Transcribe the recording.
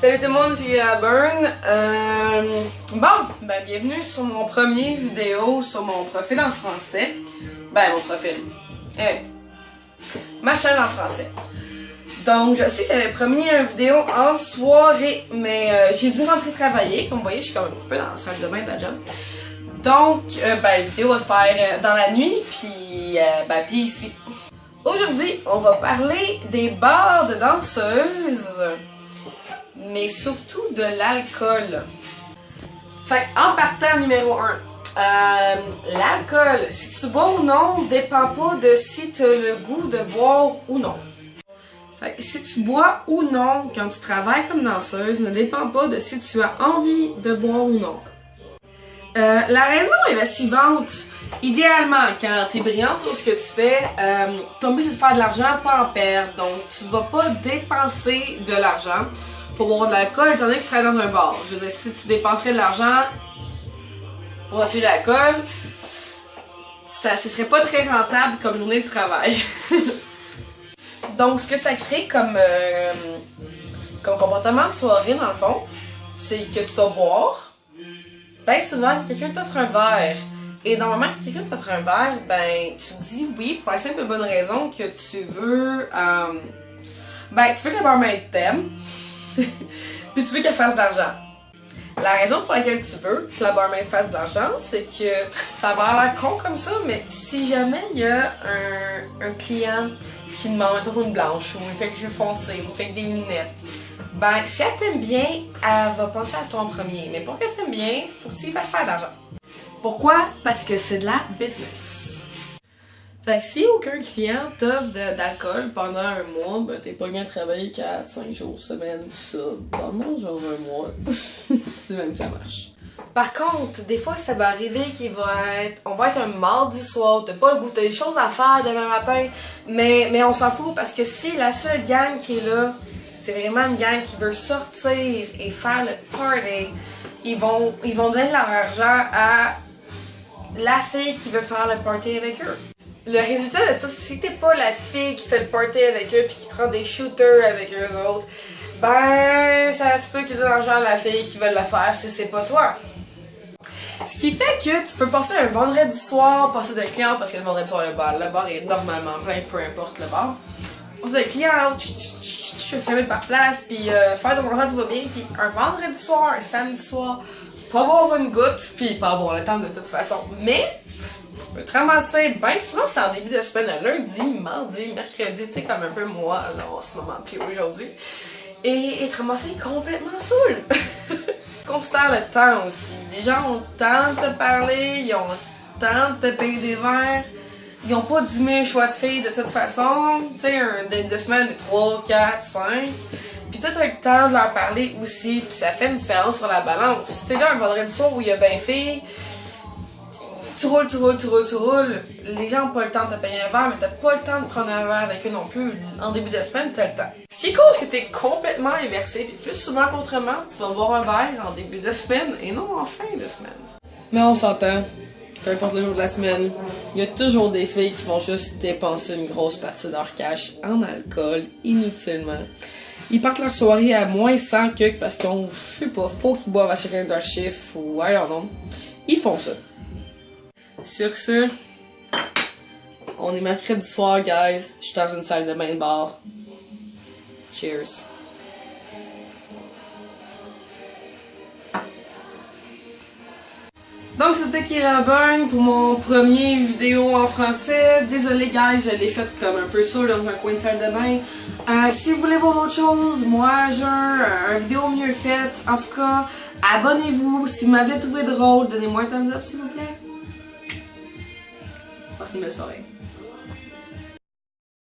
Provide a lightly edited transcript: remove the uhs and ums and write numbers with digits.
Salut tout le monde, c'est Burn. Bienvenue sur mon premier vidéo sur mon profil en français. Mon profil. Ma chaîne en français. Donc, je sais que j'avais promis une vidéo en soirée, mais j'ai dû rentrer travailler. Comme vous voyez, je suis comme un petit peu dans la salle de bain de la job. Donc, la vidéo va se faire dans la nuit, puis ici. Aujourd'hui, on va parler des bars de danseuses, mais surtout de l'alcool. Fait en partant numéro 1, l'alcool, si tu bois ou non, dépend pas de si tu as le goût de boire ou non. Fait que si tu bois ou non quand tu travailles comme danseuse ne dépend pas de si tu as envie de boire ou non. La raison est la suivante. Idéalement, quand tu es brillante sur ce que tu fais, ton but c'est de faire de l'argent, pas en perdre. Donc, tu vas pas dépenser de l'argent pour boire de l'alcool étant donné que tu travailles dans un bar. Je veux dire, si tu dépenserais de l'argent pour acheter de l'alcool, ce serait pas très rentable comme journée de travail. Donc, ce que ça crée comme comportement de soirée, dans le fond, c'est que tu vas boire. Ben souvent, quelqu'un t'offre un verre. Et normalement, quand quelqu'un t'offre un verre, tu dis oui pour la simple et bonne raison que tu veux... tu veux que le barmaid t'aime, puis tu veux qu'elle fasse de l'argent. La raison pour laquelle tu veux que la barmaid fasse de l'argent, c'est que ça va avoir l'air con comme ça, mais si jamais il y a un client qui demande une blanche, ou une fake de cheveux foncés, ou une fake des lunettes, si elle t'aime bien, elle va penser à toi en premier. Mais pour qu'elle t'aime bien, faut que tu lui fasses faire de l'argent. Pourquoi? Parce que c'est de la business. Fait que si aucun client t'offre d'alcool pendant un mois, t'es pas bien travailler 4-5 jours semaine, ça, pendant genre un mois. C'est même que ça marche. Par contre, des fois ça va arriver on va être un mardi soir, t'as pas le goût, t'as des choses à faire demain matin, mais on s'en fout parce que si la seule gang qui est là, c'est vraiment une gang qui veut sortir et faire le party, ils vont donner leur argent à la fille qui veut faire le party avec eux. Le résultat de ça, c'est que si t'es pas la fille qui fait le party avec eux puis qui prend des shooters avec eux autres, ça se peut que tu donnes l'argent à la fille qui veut le faire si c'est pas toi. Ce qui fait que tu peux passer un vendredi soir, passer de clients, parce que le vendredi soir, le bar est normalement plein, peu importe le bar. Passer de clients, 5 minutes par place, puis faire ton argent, tout va bien, puis un vendredi soir, un samedi soir, pas boire une goutte, puis pas avoir le temps de toute façon. Mais, tu peux te ramasser, bien souvent c'est en début de semaine, lundi, mardi, mercredi, tu sais, comme un peu moi, là, en ce moment, puis aujourd'hui, et te ramasser complètement saoul. Considère le temps aussi. Les gens ont le temps de te parler, ils ont le temps de te payer des verres. Ils ont pas 10 000 choix de filles de toute façon. Tu sais, deux semaines, de 3, 4, 5. Puis toi, t'as le temps de leur parler aussi. Puis ça fait une différence sur la balance. Si t'es là un vendredi soir où il y a 20 filles, tu roules. Les gens ont pas le temps de te payer un verre, mais t'as pas le temps de prendre un verre avec eux non plus. En début de semaine, t'as le temps. Ce qui cause que t'es complètement inversé. Puis plus souvent qu'autrement, tu vas boire un verre en début de semaine et non en fin de semaine. Mais on s'entend. Peu importe le jour de la semaine, il y a toujours des filles qui vont juste dépenser une grosse partie de leur cash en alcool, inutilement. Ils partent leur soirée à moins 100 que parce qu'on, je sais pas, faut qu'ils boivent à chacun de leur chiffre ou I don't know. Ils font ça. Sur ce, on est mercredi soir, guys. Je suis dans une salle de bain de bar. Cheers. Donc c'était Kira Burn pour mon premier vidéo en français. Désolé guys, je l'ai faite comme un peu saoul dans un coin de salle de bain. Si vous voulez voir autre chose, moi j'ai un vidéo mieux faite. En tout cas, abonnez-vous. Si vous m'avez trouvé drôle, donnez-moi un thumbs up s'il vous plaît. Passez une belle soirée.